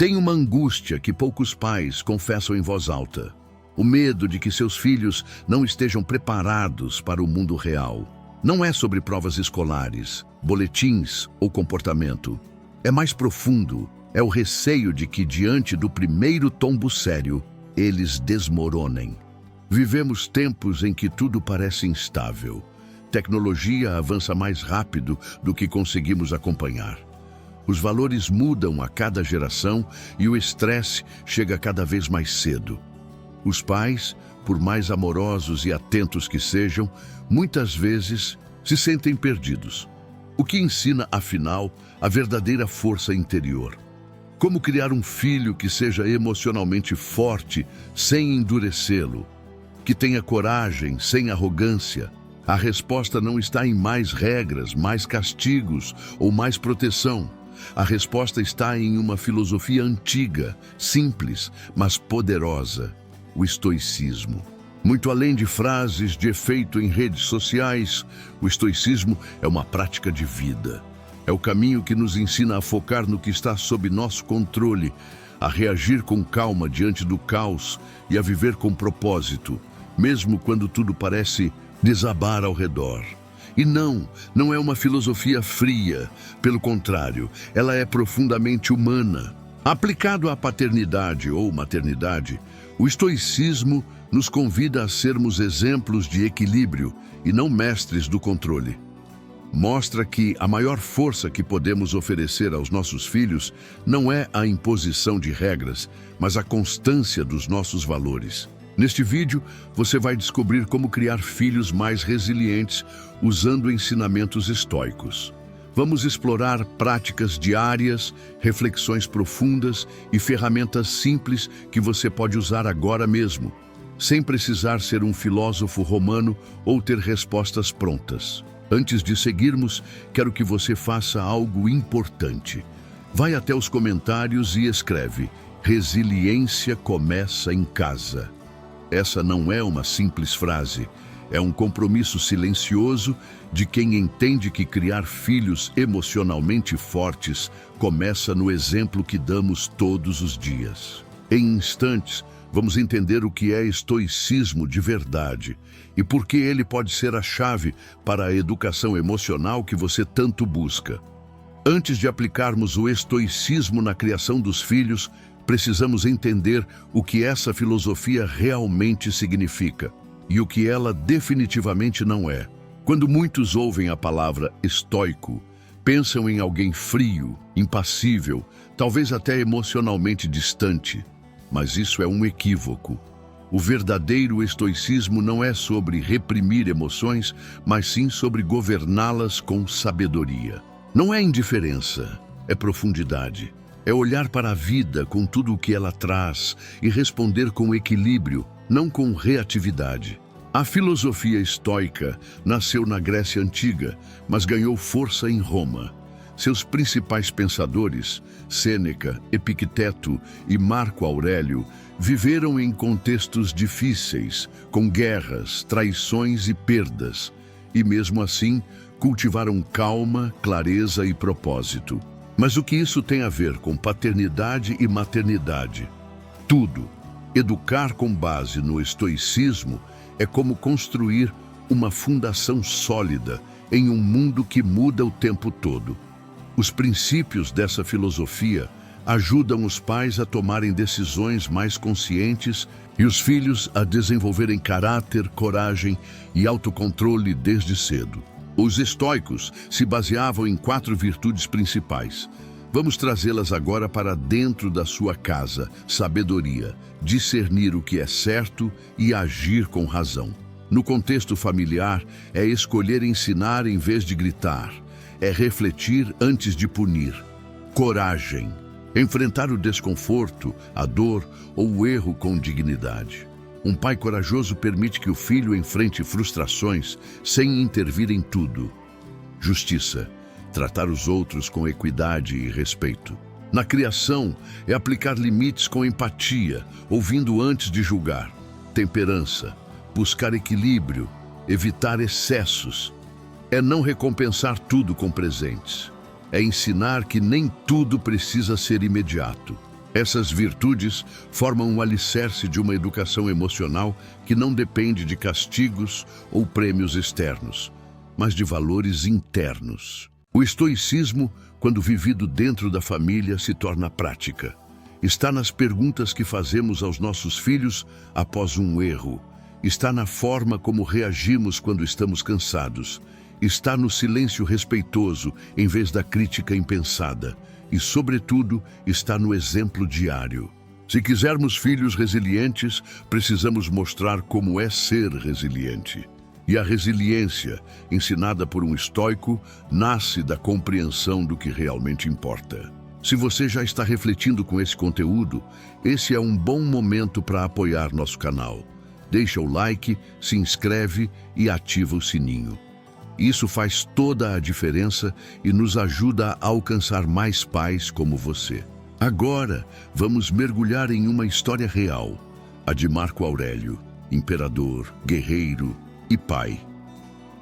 Tem uma angústia que poucos pais confessam em voz alta. O medo de que seus filhos não estejam preparados para o mundo real. Não é sobre provas escolares, boletins ou comportamento. É mais profundo. É o receio de que, diante do primeiro tombo sério, eles desmoronem. Vivemos tempos em que tudo parece instável. Tecnologia avança mais rápido do que conseguimos acompanhar. Os valores mudam a cada geração e o estresse chega cada vez mais cedo. Os pais, por mais amorosos e atentos que sejam, muitas vezes se sentem perdidos. O que ensina, afinal, a verdadeira força interior? Como criar um filho que seja emocionalmente forte, sem endurecê-lo? Que tenha coragem, sem arrogância? A resposta não está em mais regras, mais castigos ou mais proteção. A resposta está em uma filosofia antiga, simples, mas poderosa: o estoicismo. Muito além de frases de efeito em redes sociais, o estoicismo é uma prática de vida. É o caminho que nos ensina a focar no que está sob nosso controle, a reagir com calma diante do caos e a viver com propósito, mesmo quando tudo parece desabar ao redor. E não é uma filosofia fria. Pelo contrário, ela é profundamente humana. Aplicado à paternidade ou maternidade, o estoicismo nos convida a sermos exemplos de equilíbrio e não mestres do controle. Mostra que a maior força que podemos oferecer aos nossos filhos não é a imposição de regras, mas a constância dos nossos valores. Neste vídeo, você vai descobrir como criar filhos mais resilientes usando ensinamentos estoicos. Vamos explorar práticas diárias, reflexões profundas e ferramentas simples que você pode usar agora mesmo, sem precisar ser um filósofo romano ou ter respostas prontas. Antes de seguirmos, quero que você faça algo importante. Vai até os comentários e escreve: "Resiliência começa em casa". Essa não é uma simples frase, é um compromisso silencioso de quem entende que criar filhos emocionalmente fortes começa no exemplo que damos todos os dias. Em instantes, vamos entender o que é estoicismo de verdade e por que ele pode ser a chave para a educação emocional que você tanto busca. Antes de aplicarmos o estoicismo na criação dos filhos, precisamos entender o que essa filosofia realmente significa e o que ela definitivamente não é. Quando muitos ouvem a palavra estoico, pensam em alguém frio, impassível, talvez até emocionalmente distante. Mas isso é um equívoco. O verdadeiro estoicismo não é sobre reprimir emoções, mas sim sobre governá-las com sabedoria. Não é indiferença, é profundidade. É olhar para a vida com tudo o que ela traz e responder com equilíbrio, não com reatividade. A filosofia estoica nasceu na Grécia Antiga, mas ganhou força em Roma. Seus principais pensadores, Sêneca, Epicteto e Marco Aurélio, viveram em contextos difíceis, com guerras, traições e perdas, e mesmo assim cultivaram calma, clareza e propósito. Mas o que isso tem a ver com paternidade e maternidade? Tudo. Educar com base no estoicismo é como construir uma fundação sólida em um mundo que muda o tempo todo. Os princípios dessa filosofia ajudam os pais a tomarem decisões mais conscientes e os filhos a desenvolverem caráter, coragem e autocontrole desde cedo. Os estoicos se baseavam em 4 virtudes principais. Vamos trazê-las agora para dentro da sua casa: sabedoria, discernir o que é certo e agir com razão. No contexto familiar, é escolher ensinar em vez de gritar. É refletir antes de punir. Coragem, enfrentar o desconforto, a dor ou o erro com dignidade. Um pai corajoso permite que o filho enfrente frustrações sem intervir em tudo. Justiça, tratar os outros com equidade e respeito. Na criação, é aplicar limites com empatia, ouvindo antes de julgar. Temperança, buscar equilíbrio, evitar excessos. É não recompensar tudo com presentes. É ensinar que nem tudo precisa ser imediato. Essas virtudes formam o alicerce de uma educação emocional que não depende de castigos ou prêmios externos, mas de valores internos. O estoicismo, quando vivido dentro da família, se torna prática. Está nas perguntas que fazemos aos nossos filhos após um erro. Está na forma como reagimos quando estamos cansados. Está no silêncio respeitoso em vez da crítica impensada. E, sobretudo, está no exemplo diário. Se quisermos filhos resilientes, precisamos mostrar como é ser resiliente. E a resiliência, ensinada por um estoico, nasce da compreensão do que realmente importa. Se você já está refletindo com esse conteúdo, esse é um bom momento para apoiar nosso canal. Deixa o like, se inscreve e ativa o sininho. Isso faz toda a diferença e nos ajuda a alcançar mais pais como você. Agora, vamos mergulhar em uma história real, a de Marco Aurélio, imperador, guerreiro e pai.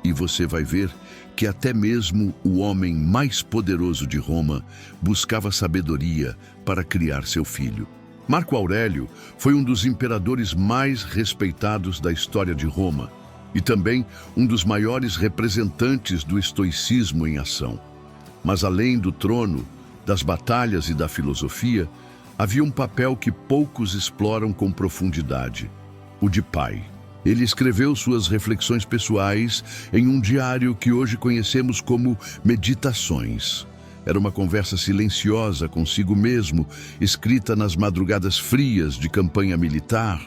E você vai ver que até mesmo o homem mais poderoso de Roma buscava sabedoria para criar seu filho. Marco Aurélio foi um dos imperadores mais respeitados da história de Roma e também um dos maiores representantes do estoicismo em ação. Mas além do trono, das batalhas e da filosofia, havia um papel que poucos exploram com profundidade: o de pai. Ele escreveu suas reflexões pessoais em um diário que hoje conhecemos como Meditações. Era uma conversa silenciosa consigo mesmo, escrita nas madrugadas frias de campanha militar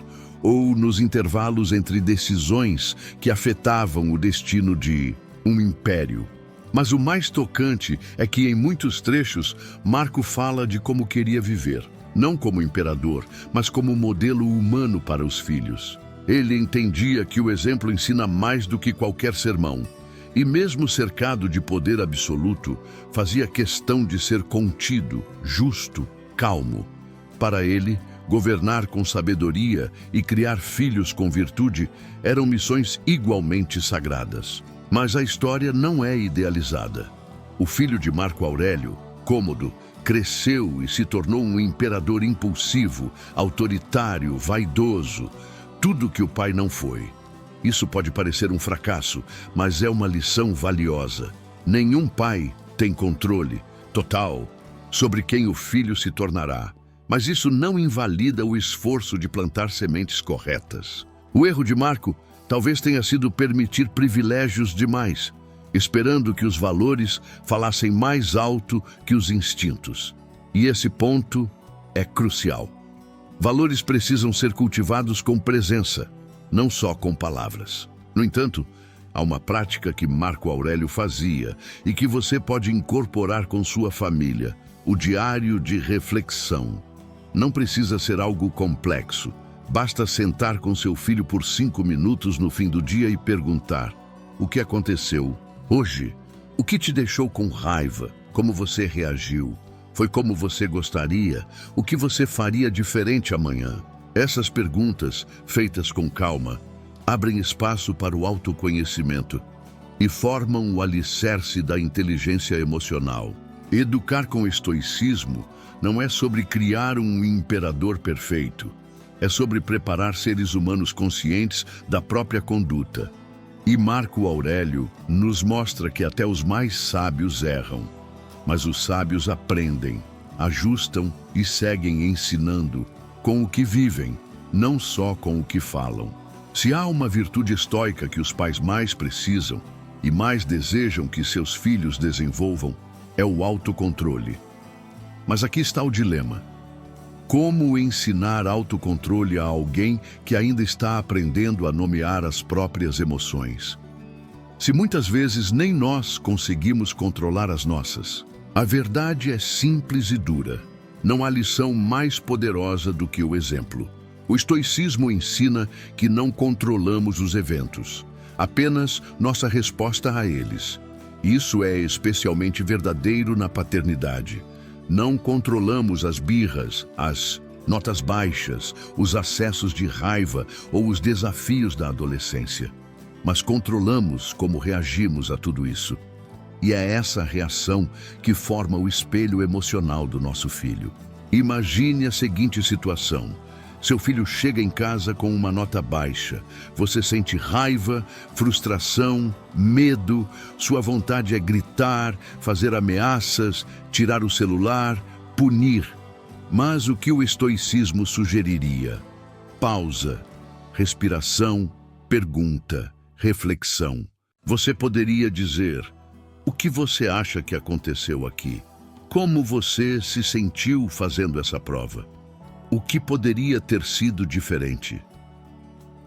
ou nos intervalos entre decisões que afetavam o destino de um império. Mas o mais tocante é que, em muitos trechos, Marco fala de como queria viver, não como imperador, mas como modelo humano para os filhos. Ele entendia que o exemplo ensina mais do que qualquer sermão, e mesmo cercado de poder absoluto, fazia questão de ser contido, justo, calmo. Para ele, governar com sabedoria e criar filhos com virtude eram missões igualmente sagradas. Mas a história não é idealizada. O filho de Marco Aurélio, Cômodo, cresceu e se tornou um imperador impulsivo, autoritário, vaidoso, tudo que o pai não foi. Isso pode parecer um fracasso, mas é uma lição valiosa. Nenhum pai tem controle total sobre quem o filho se tornará. Mas isso não invalida o esforço de plantar sementes corretas. O erro de Marco talvez tenha sido permitir privilégios demais, esperando que os valores falassem mais alto que os instintos. E esse ponto é crucial. Valores precisam ser cultivados com presença, não só com palavras. No entanto, há uma prática que Marco Aurélio fazia e que você pode incorporar com sua família: o diário de reflexão. Não precisa ser algo complexo. Basta sentar com seu filho por 5 minutos no fim do dia e perguntar: o que aconteceu hoje? O que te deixou com raiva? Como você reagiu? Foi como você gostaria? O que você faria diferente amanhã? Essas perguntas, feitas com calma, abrem espaço para o autoconhecimento e formam o alicerce da inteligência emocional. Educar com estoicismo não é sobre criar um imperador perfeito. É sobre preparar seres humanos conscientes da própria conduta. E Marco Aurélio nos mostra que até os mais sábios erram. Mas os sábios aprendem, ajustam e seguem ensinando com o que vivem, não só com o que falam. Se há uma virtude estoica que os pais mais precisam e mais desejam que seus filhos desenvolvam, é o autocontrole. Mas aqui está o dilema. Como ensinar autocontrole a alguém que ainda está aprendendo a nomear as próprias emoções? Se muitas vezes nem nós conseguimos controlar as nossas. A verdade é simples e dura. Não há lição mais poderosa do que o exemplo. O estoicismo ensina que não controlamos os eventos, apenas nossa resposta a eles. Isso é especialmente verdadeiro na paternidade. Não controlamos as birras, as notas baixas, os acessos de raiva ou os desafios da adolescência. Mas controlamos como reagimos a tudo isso. E é essa reação que forma o espelho emocional do nosso filho. Imagine a seguinte situação. Seu filho chega em casa com uma nota baixa. Você sente raiva, frustração, medo. Sua vontade é gritar, fazer ameaças, tirar o celular, punir. Mas o que o estoicismo sugeriria? Pausa, respiração, pergunta, reflexão. Você poderia dizer: o que você acha que aconteceu aqui? Como você se sentiu fazendo essa prova? O que poderia ter sido diferente?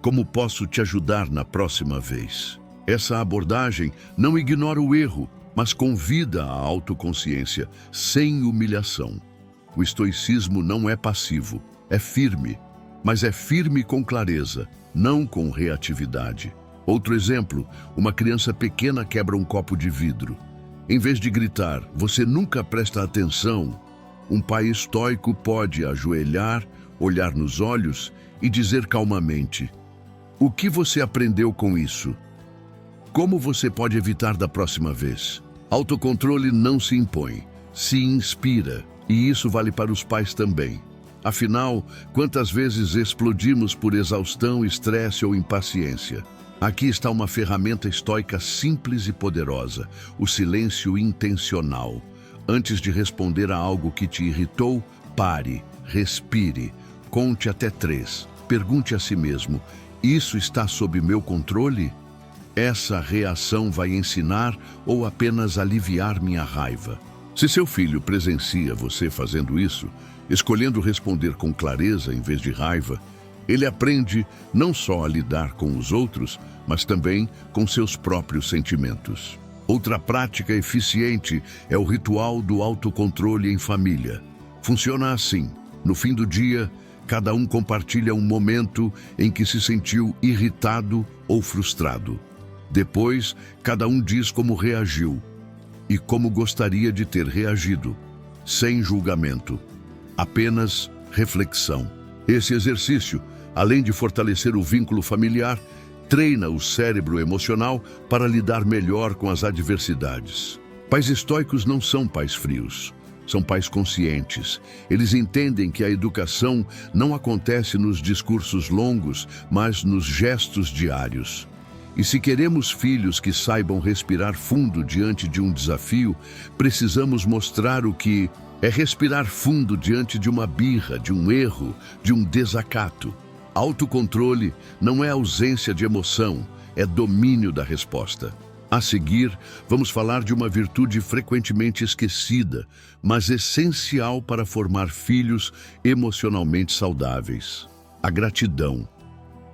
Como posso te ajudar na próxima vez? Essa abordagem não ignora o erro, mas convida à autoconsciência, sem humilhação. O estoicismo não é passivo, é firme, mas é firme com clareza, não com reatividade. Outro exemplo, uma criança pequena quebra um copo de vidro. Em vez de gritar, você nunca presta atenção. Um pai estoico pode ajoelhar, olhar nos olhos e dizer calmamente: o que você aprendeu com isso? Como você pode evitar da próxima vez? Autocontrole não se impõe, se inspira, e isso vale para os pais também. Afinal, quantas vezes explodimos por exaustão, estresse ou impaciência? Aqui está uma ferramenta estoica simples e poderosa: o silêncio intencional. Antes de responder a algo que te irritou, pare, respire, conte até 3. Pergunte a si mesmo: isso está sob meu controle? Essa reação vai ensinar ou apenas aliviar minha raiva? Se seu filho presencia você fazendo isso, escolhendo responder com clareza em vez de raiva, ele aprende não só a lidar com os outros, mas também com seus próprios sentimentos. Outra prática eficiente é o ritual do autocontrole em família. Funciona assim: no fim do dia, cada um compartilha um momento em que se sentiu irritado ou frustrado. Depois, cada um diz como reagiu e como gostaria de ter reagido, sem julgamento, apenas reflexão. Esse exercício, além de fortalecer o vínculo familiar, treina o cérebro emocional para lidar melhor com as adversidades. Pais estoicos não são pais frios, são pais conscientes. Eles entendem que a educação não acontece nos discursos longos, mas nos gestos diários. E se queremos filhos que saibam respirar fundo diante de um desafio, precisamos mostrar o que é respirar fundo diante de uma birra, de um erro, de um desacato. Autocontrole não é ausência de emoção, é domínio da resposta. A seguir, vamos falar de uma virtude frequentemente esquecida, mas essencial para formar filhos emocionalmente saudáveis: a gratidão.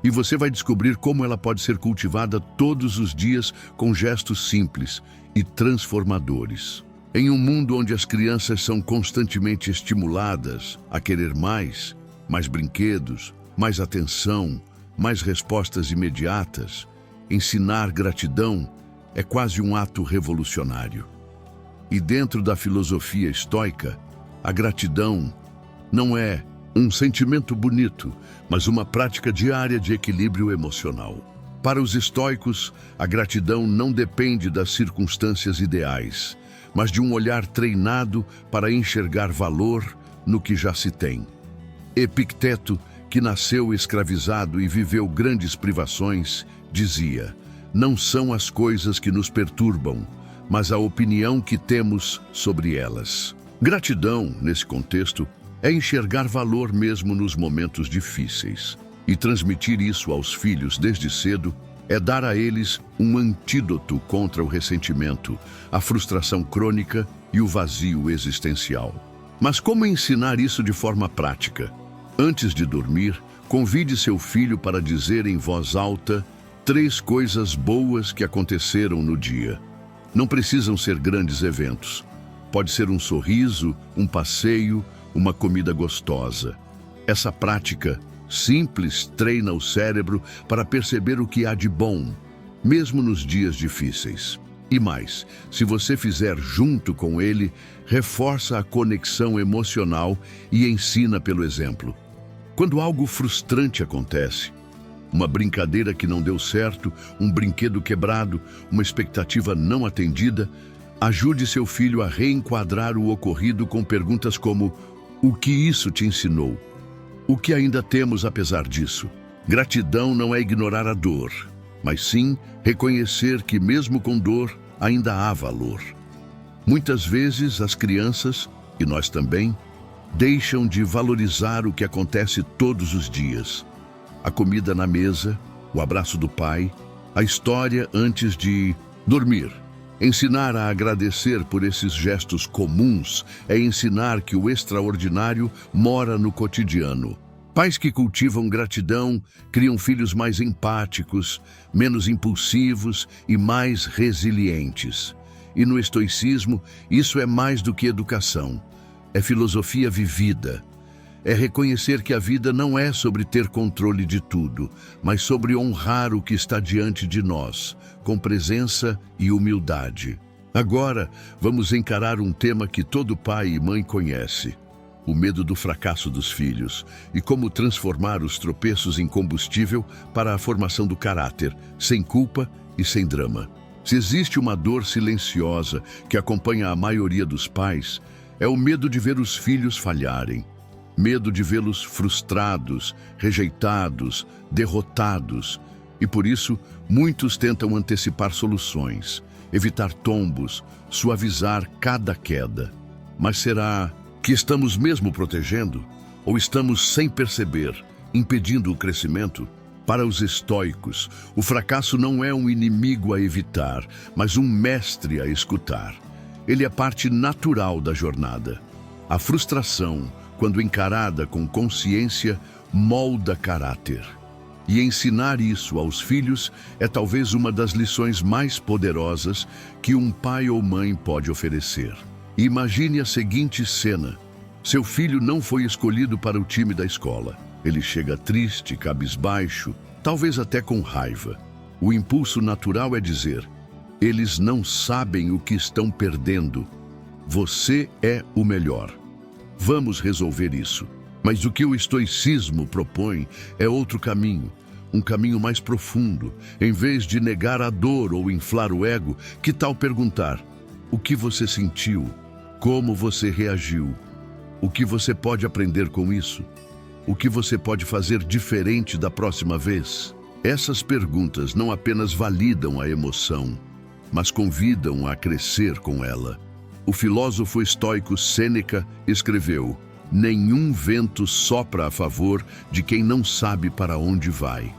E você vai descobrir como ela pode ser cultivada todos os dias com gestos simples e transformadores. Em um mundo onde as crianças são constantemente estimuladas a querer mais brinquedos, mais atenção, mais respostas imediatas, ensinar gratidão é quase um ato revolucionário. E dentro da filosofia estoica, a gratidão não é um sentimento bonito, mas uma prática diária de equilíbrio emocional. Para os estoicos, a gratidão não depende das circunstâncias ideais, mas de um olhar treinado para enxergar valor no que já se tem. Epicteto, que nasceu escravizado e viveu grandes privações, dizia: não são as coisas que nos perturbam, mas a opinião que temos sobre elas. Gratidão, nesse contexto, é enxergar valor mesmo nos momentos difíceis. E transmitir isso aos filhos desde cedo é dar a eles um antídoto contra o ressentimento, a frustração crônica e o vazio existencial. Mas como ensinar isso de forma prática? Antes de dormir, convide seu filho para dizer em voz alta 3 coisas boas que aconteceram no dia. Não precisam ser grandes eventos. Pode ser um sorriso, um passeio, uma comida gostosa. Essa prática simples treina o cérebro para perceber o que há de bom, mesmo nos dias difíceis. E mais, se você fizer junto com ele, reforça a conexão emocional e ensina pelo exemplo. Quando algo frustrante acontece, uma brincadeira que não deu certo, um brinquedo quebrado, uma expectativa não atendida, ajude seu filho a reenquadrar o ocorrido com perguntas como: O que isso te ensinou? O que ainda temos apesar disso? Gratidão não é ignorar a dor, mas sim reconhecer que mesmo com dor ainda há valor. Muitas vezes as crianças, e nós também, deixam de valorizar o que acontece todos os dias. A comida na mesa, o abraço do pai, a história antes de dormir. Ensinar a agradecer por esses gestos comuns é ensinar que o extraordinário mora no cotidiano. Pais que cultivam gratidão criam filhos mais empáticos, menos impulsivos e mais resilientes. E no estoicismo, isso é mais do que educação. É filosofia vivida. É reconhecer que a vida não é sobre ter controle de tudo, mas sobre honrar o que está diante de nós, com presença e humildade. Agora, vamos encarar um tema que todo pai e mãe conhece: o medo do fracasso dos filhos e como transformar os tropeços em combustível para a formação do caráter, sem culpa e sem drama. Se existe uma dor silenciosa que acompanha a maioria dos pais, é o medo de ver os filhos falharem. Medo de vê-los frustrados, rejeitados, derrotados. E por isso, muitos tentam antecipar soluções, evitar tombos, suavizar cada queda. Mas será que estamos mesmo protegendo? Ou estamos, sem perceber, impedindo o crescimento? Para os estoicos, o fracasso não é um inimigo a evitar, mas um mestre a escutar. Ele é parte natural da jornada. A frustração, quando encarada com consciência, molda caráter. E ensinar isso aos filhos é talvez uma das lições mais poderosas que um pai ou mãe pode oferecer. Imagine a seguinte cena. Seu filho não foi escolhido para o time da escola. Ele chega triste, cabisbaixo, talvez até com raiva. O impulso natural é dizer: eles não sabem o que estão perdendo. Você é o melhor. Vamos resolver isso. Mas o que o estoicismo propõe é outro caminho, um caminho mais profundo. Em vez de negar a dor ou inflar o ego, que tal perguntar: o que você sentiu? Como você reagiu? O que você pode aprender com isso? O que você pode fazer diferente da próxima vez? Essas perguntas não apenas validam a emoção, mas convidam a crescer com ela. O filósofo estoico Sêneca escreveu: nenhum vento sopra a favor de quem não sabe para onde vai.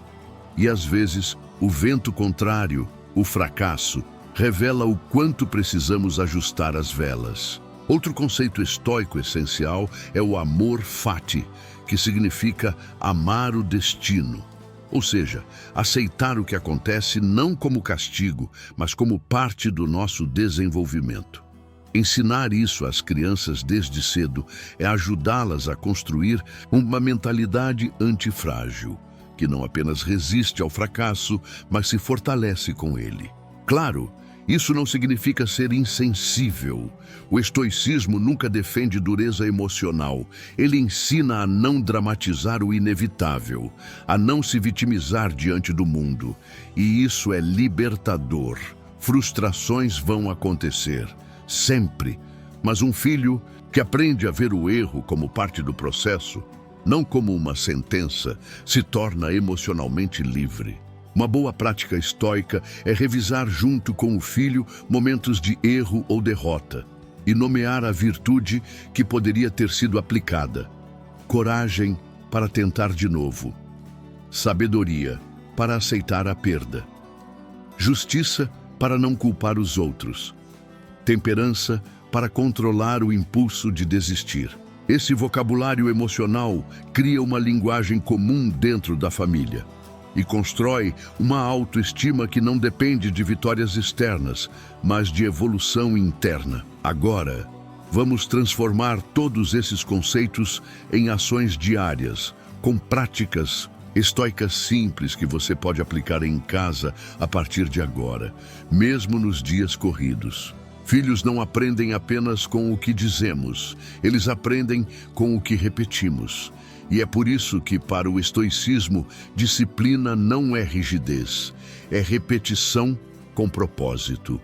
E às vezes, o vento contrário, o fracasso, revela o quanto precisamos ajustar as velas. Outro conceito estoico essencial é o amor fati, que significa amar o destino. Ou seja, aceitar o que acontece não como castigo, mas como parte do nosso desenvolvimento. Ensinar isso às crianças desde cedo é ajudá-las a construir uma mentalidade antifrágil, que não apenas resiste ao fracasso, mas se fortalece com ele. Claro, isso não significa ser insensível. O estoicismo nunca defende dureza emocional. Ele ensina a não dramatizar o inevitável, a não se vitimizar diante do mundo. E isso é libertador. Frustrações vão acontecer, sempre. Mas um filho que aprende a ver o erro como parte do processo, não como uma sentença, se torna emocionalmente livre. Uma boa prática estoica é revisar junto com o filho momentos de erro ou derrota e nomear a virtude que poderia ter sido aplicada. Coragem para tentar de novo. Sabedoria para aceitar a perda. Justiça para não culpar os outros. Temperança para controlar o impulso de desistir. Esse vocabulário emocional cria uma linguagem comum dentro da família e constrói uma autoestima que não depende de vitórias externas, mas de evolução interna. Agora, vamos transformar todos esses conceitos em ações diárias, com práticas estoicas simples que você pode aplicar em casa a partir de agora, mesmo nos dias corridos. Filhos não aprendem apenas com o que dizemos, eles aprendem com o que repetimos. E é por isso que, para o estoicismo, disciplina não é rigidez, é repetição com propósito.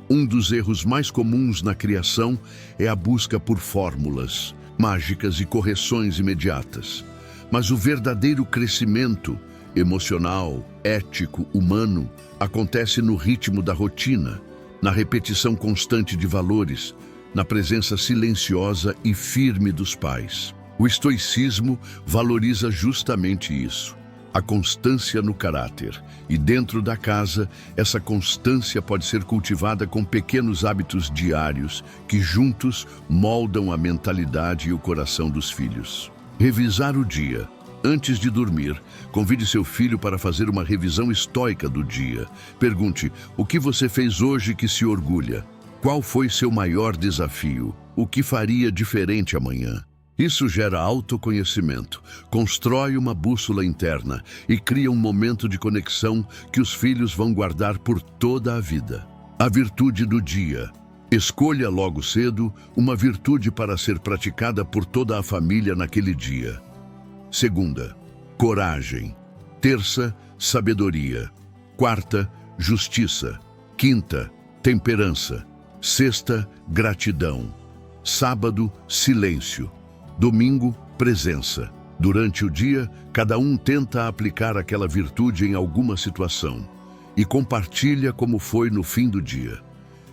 Um dos erros mais comuns na criação é a busca por fórmulas. mágicas e correções imediatas. Mas o verdadeiro crescimento emocional, ético, humano, acontece no ritmo da rotina, na repetição constante de valores, na presença silenciosa e firme dos pais. O estoicismo valoriza justamente isso, a constância no caráter. E dentro da casa, essa constância pode ser cultivada com pequenos hábitos diários que juntos moldam a mentalidade e o coração dos filhos. Revisar o dia. Antes de dormir, convide seu filho para fazer uma revisão estoica do dia. Pergunte: o que você fez hoje que se orgulha? Qual foi seu maior desafio? O que faria diferente amanhã? Isso gera autoconhecimento, constrói uma bússola interna e cria um momento de conexão que os filhos vão guardar por toda a vida. A virtude do dia. Escolha logo cedo uma virtude para ser praticada por toda a família naquele dia. Segunda, coragem. Terça, sabedoria. Quarta, justiça. Quinta, temperança. Sexta, gratidão. Sábado, silêncio. Domingo, presença. Durante o dia, cada um tenta aplicar aquela virtude em alguma situação e compartilha como foi no fim do dia.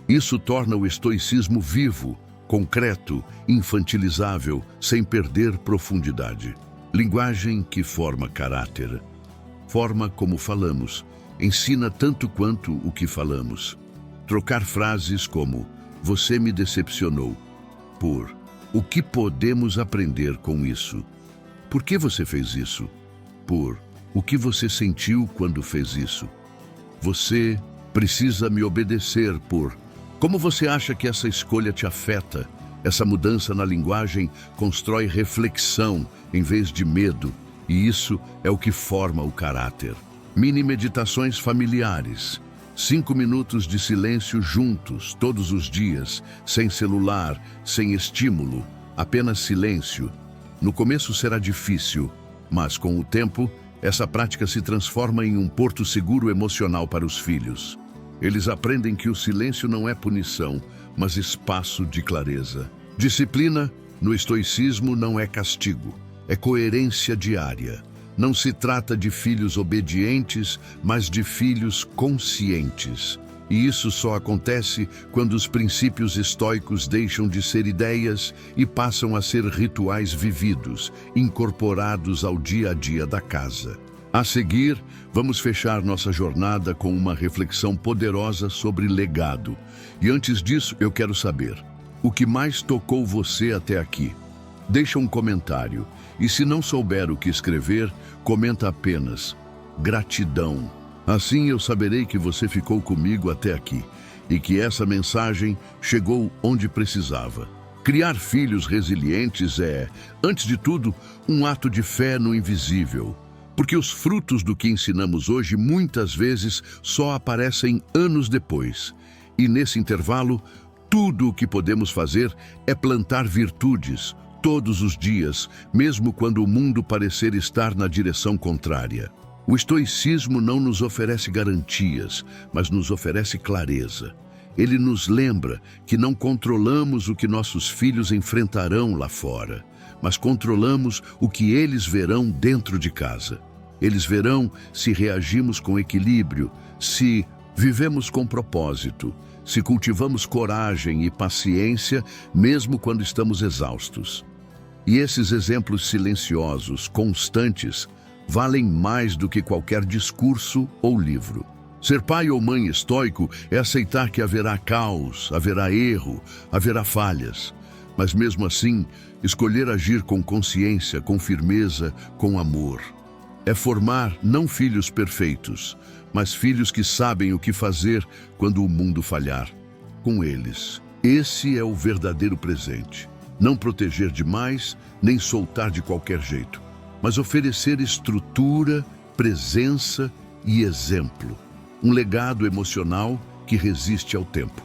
Isso torna o estoicismo vivo, concreto, infantilizável, sem perder profundidade. Linguagem que forma caráter. Forma como falamos, ensina tanto quanto o que falamos. Trocar frases como "você me decepcionou" por "o que podemos aprender com isso?" "Por que você fez isso?" por "o que você sentiu quando fez isso?" "Você precisa me obedecer" por "como você acha que essa escolha te afeta?" Essa mudança na linguagem constrói reflexão em vez de medo, e isso é o que forma o caráter. Mini meditações familiares. 5 minutos de silêncio juntos, todos os dias, sem celular, sem estímulo, apenas silêncio. No começo será difícil, mas com o tempo, essa prática se transforma em um porto seguro emocional para os filhos. Eles aprendem que o silêncio não é punição, mas espaço de clareza. Disciplina, no estoicismo, não é castigo, é coerência diária. Não se trata de filhos obedientes, mas de filhos conscientes. E isso só acontece quando os princípios estoicos deixam de ser ideias e passam a ser rituais vividos, incorporados ao dia a dia da casa. A seguir, vamos fechar nossa jornada com uma reflexão poderosa sobre legado. E antes disso, eu quero saber: o que mais tocou você até aqui? Deixa um comentário. E se não souber o que escrever, comenta apenas "gratidão". Assim eu saberei que você ficou comigo até aqui e que essa mensagem chegou onde precisava. Criar filhos resilientes é, antes de tudo, um ato de fé no invisível. Porque os frutos do que ensinamos hoje muitas vezes só aparecem anos depois. E nesse intervalo, tudo o que podemos fazer é plantar virtudes todos os dias, mesmo quando o mundo parecer estar na direção contrária. O estoicismo não nos oferece garantias, mas nos oferece clareza. Ele nos lembra que não controlamos o que nossos filhos enfrentarão lá fora, mas controlamos o que eles verão dentro de casa. Eles verão se reagimos com equilíbrio, se vivemos com propósito, se cultivamos coragem e paciência, mesmo quando estamos exaustos. E esses exemplos silenciosos, constantes, valem mais do que qualquer discurso ou livro. Ser pai ou mãe estoico é aceitar que haverá caos, haverá erro, haverá falhas. Mas mesmo assim, escolher agir com consciência, com firmeza, com amor. É formar não filhos perfeitos, mas filhos que sabem o que fazer quando o mundo falhar. Com eles, esse é o verdadeiro presente. Não proteger demais, nem soltar de qualquer jeito, mas oferecer estrutura, presença e exemplo. Um legado emocional que resiste ao tempo.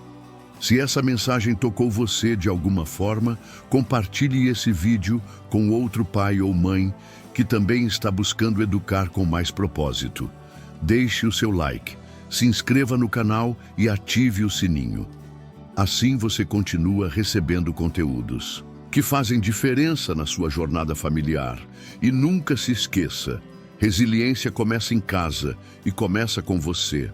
Se essa mensagem tocou você de alguma forma, compartilhe esse vídeo com outro pai ou mãe que também está buscando educar com mais propósito. Deixe o seu like, se inscreva no canal e ative o sininho. Assim você continua recebendo conteúdos. que fazem diferença na sua jornada familiar. E nunca se esqueça, resiliência começa em casa e começa com você.